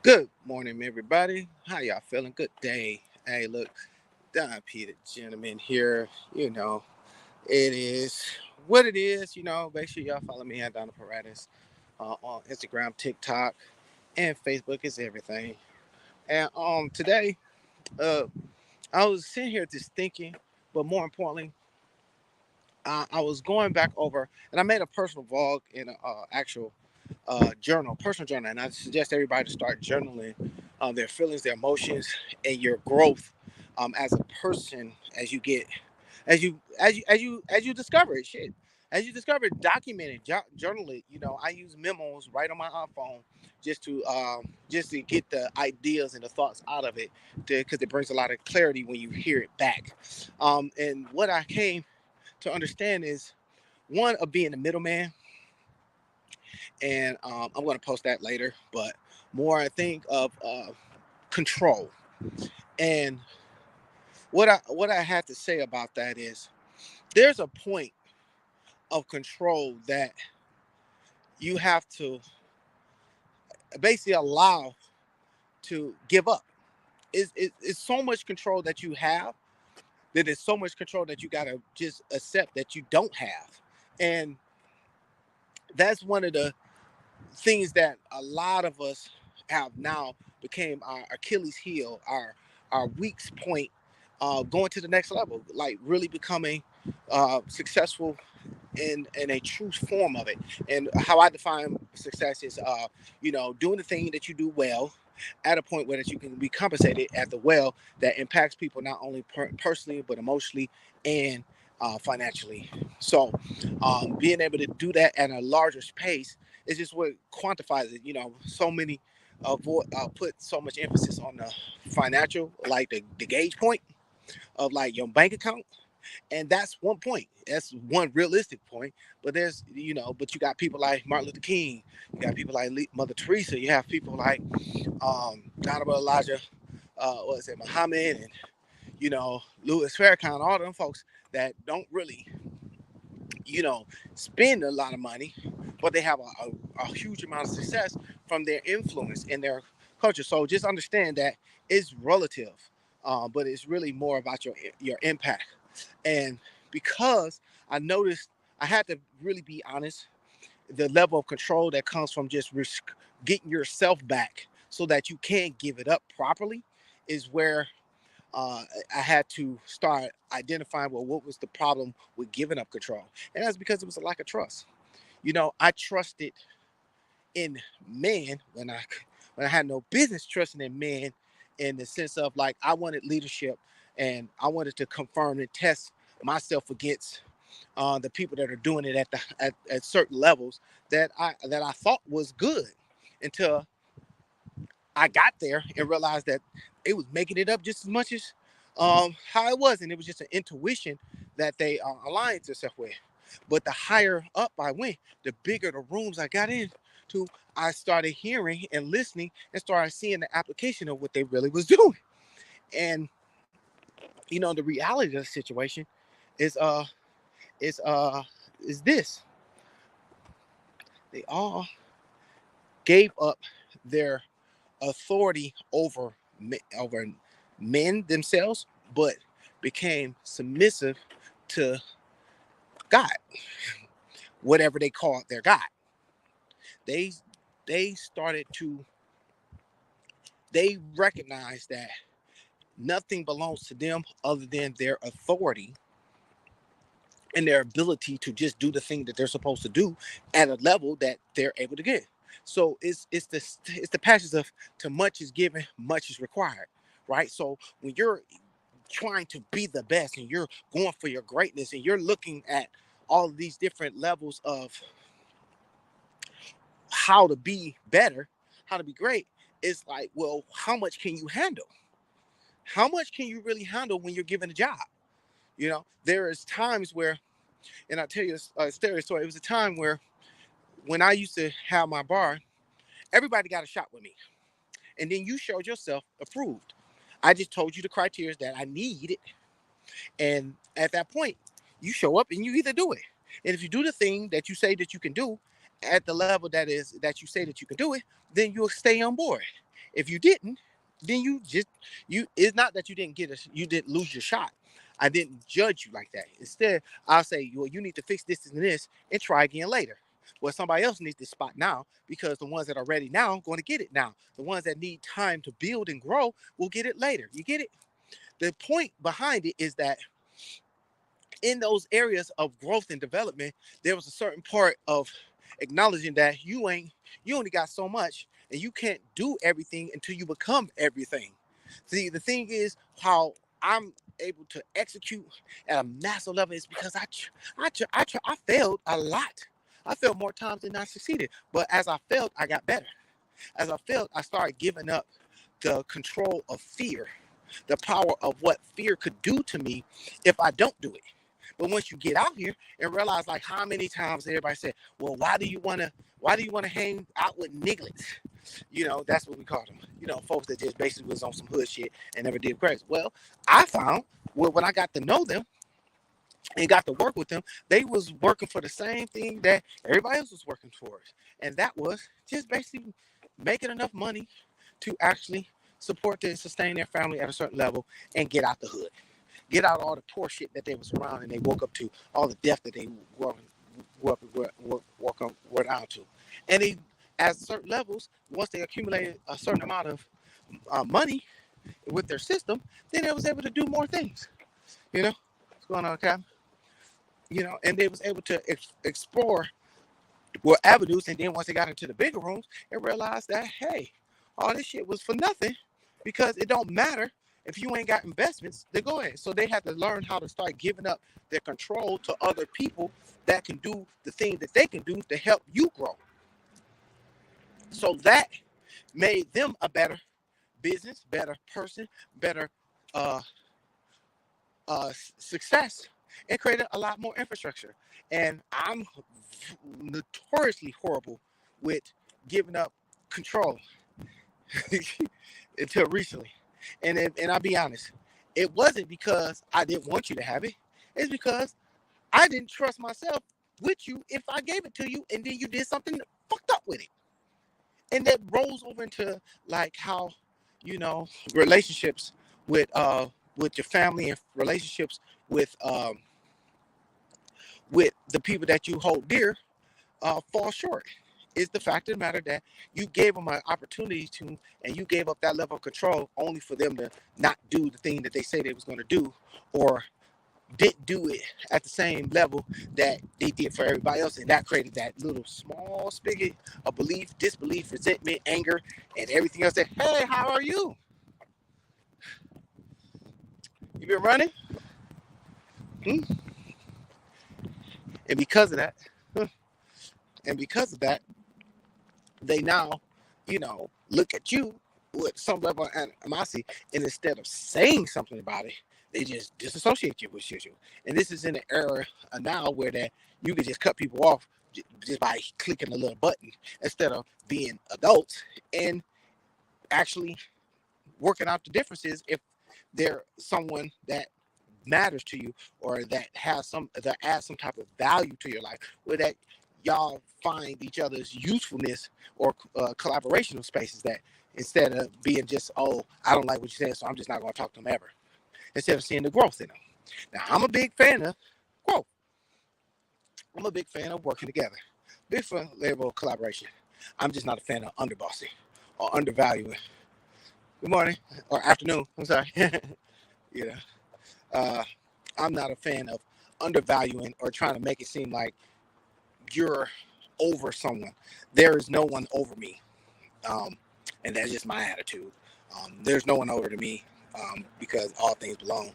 Good morning, everybody. How y'all feeling? Good day. Hey, look, Don Peter, gentleman here. It is what it is. Make sure y'all follow me at Donna Paratus on Instagram, TikTok, and Facebook is everything. And today, uh, I was sitting here just thinking, but more importantly, I was going back over, and I made a personal vlog in an actual journal, personal journal, and I suggest everybody to start journaling their feelings, their emotions, and your growth as a person as you get, as you discover it. Shit, as you discover it, document it, journal it. I use memos right on my iPhone just to get the ideas and the thoughts out of it, because it brings a lot of clarity when you hear it back. And what I came to understand is one of being the middleman, and I'm going to post that later. But more, I think of control, and what I have to say about that is there's a point of control that you have to basically allow to give up. It's so much control that you have, that it's so much control that you got to just accept that you don't have. And that's one of the things that a lot of us have now became our Achilles heel, our weak point, going to the next level, like really becoming successful in a true form of it. And how I define success is, doing the thing that you do well at a point where that you can be compensated at the well that impacts people not only personally but emotionally and financially. So, being able to do that at a larger space is just what quantifies it. So many put so much emphasis on the financial, like the gauge point of like your bank account, and that's one point. That's one realistic point. But but you got people like Martin Luther King, you got people like Mother Teresa, you have people like Honorable Elijah, Muhammad, and Louis Farrakhan, all them folks that don't really you know spend a lot of money, but they have a huge amount of success from their influence in their culture. So just understand that it's relative, but it's really more about your impact. And because I noticed, I had to really be honest, the level of control that comes from just getting yourself back so that you can give it up properly is where I had to start identifying, well, what was the problem with giving up control. And that's because it was a lack of trust. I trusted in men when I had no business trusting in men, in the sense of like I wanted leadership, and I wanted to confirm and test myself against the people that are doing it at certain levels that I thought was good, until I got there and realized that it was making it up just as much as how it was, and it was just an intuition that they aligned themselves with. But the higher up I went, the bigger the rooms I got into, I started hearing and listening and started seeing the application of what they really was doing. And the reality of the situation is is uh is this: they all gave up their authority over men themselves, but became submissive to God, whatever they called their God. They they started to they recognized that nothing belongs to them other than their authority and their ability to just do the thing that they're supposed to do at a level that they're able to get. So it's the passage of, to much is given, much is required, right? So when you're trying to be the best and you're going for your greatness and you're looking at all of these different levels of how to be better, how to be great, it's like, well, how much can you handle? How much can you really handle when you're given a job? There is times where, and I'll tell you a story. It was a time where, when I used to have my bar, everybody got a shot with me. And then you showed yourself approved. I just told you the criteria that I needed. And at that point, you show up and you either do it. And if you do the thing that you say that you can do at the level that you say that you can do it, then you'll stay on board. If you didn't, then you it's not that you didn't lose your shot. I didn't judge you like that. Instead, I'll say, well, you need to fix this and this and try again later. Well, somebody else needs this spot now because the ones that are ready now are going to get it now. The ones that need time to build and grow will get it later. You get it? The point behind it is that in those areas of growth and development, there was a certain part of acknowledging that you only got so much and you can't do everything until you become everything. See, the thing is how I'm able to execute at a massive level is because I failed a lot. I failed more times than I succeeded. But as I failed, I got better. As I failed, I started giving up the control of fear, the power of what fear could do to me if I don't do it. But once you get out here and realize like how many times everybody said, well, why do you want to hang out with nigglets? You know, that's what we call them. You know, folks that just basically was on some hood shit and never did crazy. Well, I found when I got to know them and got to work with them, they was working for the same thing that everybody else was working towards. And that was just basically making enough money to actually support and sustain their family at a certain level and get out the hood. Get out all the poor shit that they was around and they woke up to, all the death that they were down to. And they, at certain levels, once they accumulated a certain amount of money with their system, then they was able to do more things. You know, what's going on, Cap? You know, and they was able to explore more avenues. And then once they got into the bigger rooms, they realized that, hey, all this shit was for nothing because it don't matter if you ain't got investments, they go ahead. So they had to learn how to start giving up their control to other people that can do the thing that they can do to help you grow. So that made them a better business, better person, better uh, success, and created a lot more infrastructure. And I'm notoriously horrible with giving up control until recently. And I'll be honest, it wasn't because I didn't want you to have it. It's because I didn't trust myself with you if I gave it to you and then you did something fucked up with it. And that rolls over into like how, you know, relationships with your family and relationships with the people that you hold dear fall short. Is the fact of the matter that you gave them an opportunity to, and you gave up that level of control only for them to not do the thing that they say they was going to do, or didn't do it at the same level that they did for everybody else, and that created that little small spigot of belief, disbelief, resentment, anger, and everything else. That, hey, how are you? You been running? And because of that, they now, you know, look at you with some level of animosity, and instead of saying something about it, they just disassociate you with you. And this is in an era now where that you can just cut people off just by clicking a little button instead of being adults and actually working out the differences if they're someone that matters to you or that adds some type of value to your life, where that y'all find each other's usefulness or collaborational spaces, that instead of being just, oh, I don't like what you said, so I'm just not going to talk to them ever, instead of seeing the growth in them. Now, I'm a big fan of growth. I'm a big fan of working together. Big fan of collaboration. I'm just not a fan of underbossing or undervaluing. Good morning or afternoon. I'm sorry. You know, I'm not a fan of undervaluing or trying to make it seem like you're over someone. There is no one over me, and that's just my attitude. There's no one over to me because all things belong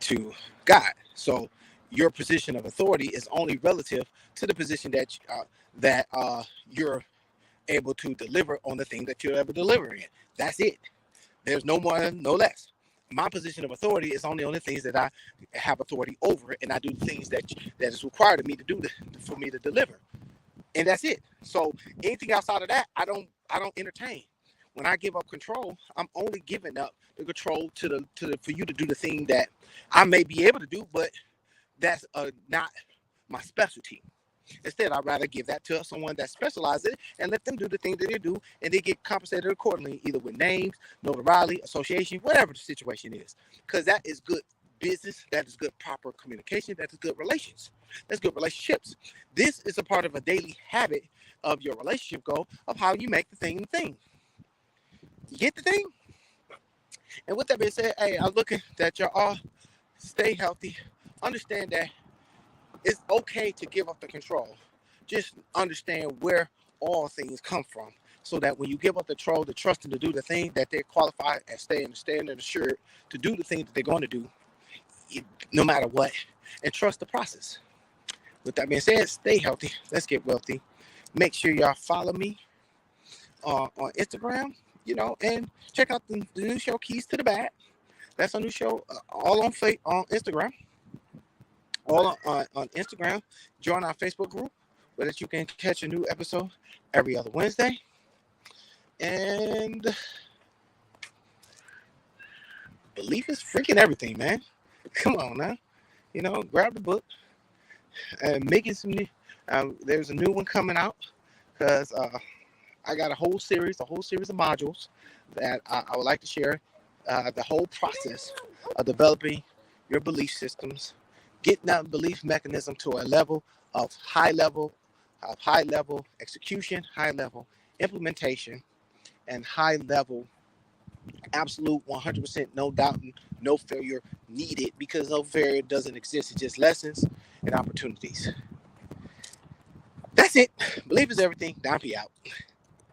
to God. So your position of authority is only relative to the position that you're able to deliver on the thing that you're able to deliver in. That's it. There's no more, no less. My position of authority is only on the things that I have authority over, and I do the things that is required of me to do for me to deliver, and that's it. So anything outside of that, I don't entertain. When I give up control, I'm only giving up the control for you to do the thing that I may be able to do, but that's not my specialty. Instead, I'd rather give that to someone that specializes in it and let them do the thing that they do, and they get compensated accordingly, either with names, notoriety, association, whatever the situation is. Because that is good business, that is good proper communication, that is good relations, that's good relationships. This is a part of a daily habit of your relationship goal of how you make the thing the thing. You get the thing? And with that being said, hey, I'm looking that y'all all stay healthy. Understand that it's okay to give up the control. Just understand where all things come from. So that when you give up the control, the trust and to do the thing that they're qualified and staying and assured to do the thing that they're going to do, no matter what. And trust the process. With that being said, stay healthy. Let's get wealthy. Make sure y'all follow me on Instagram, and check out the new show Keys to the Bag. That's a new show, all on Instagram. All on Instagram. Join our Facebook group where that you can catch a new episode every other Wednesday. And belief is freaking everything, man. Come on now. Grab the book and making some new. There's a new one coming out because I got a whole series of modules that I would like to share. The whole process of developing your belief systems, getting that belief mechanism to a level of high level execution, high level implementation, and high level absolute 100% no doubt, no failure needed, because no failure doesn't exist. It's just lessons and opportunities. That's it. Belief is everything. Don P out.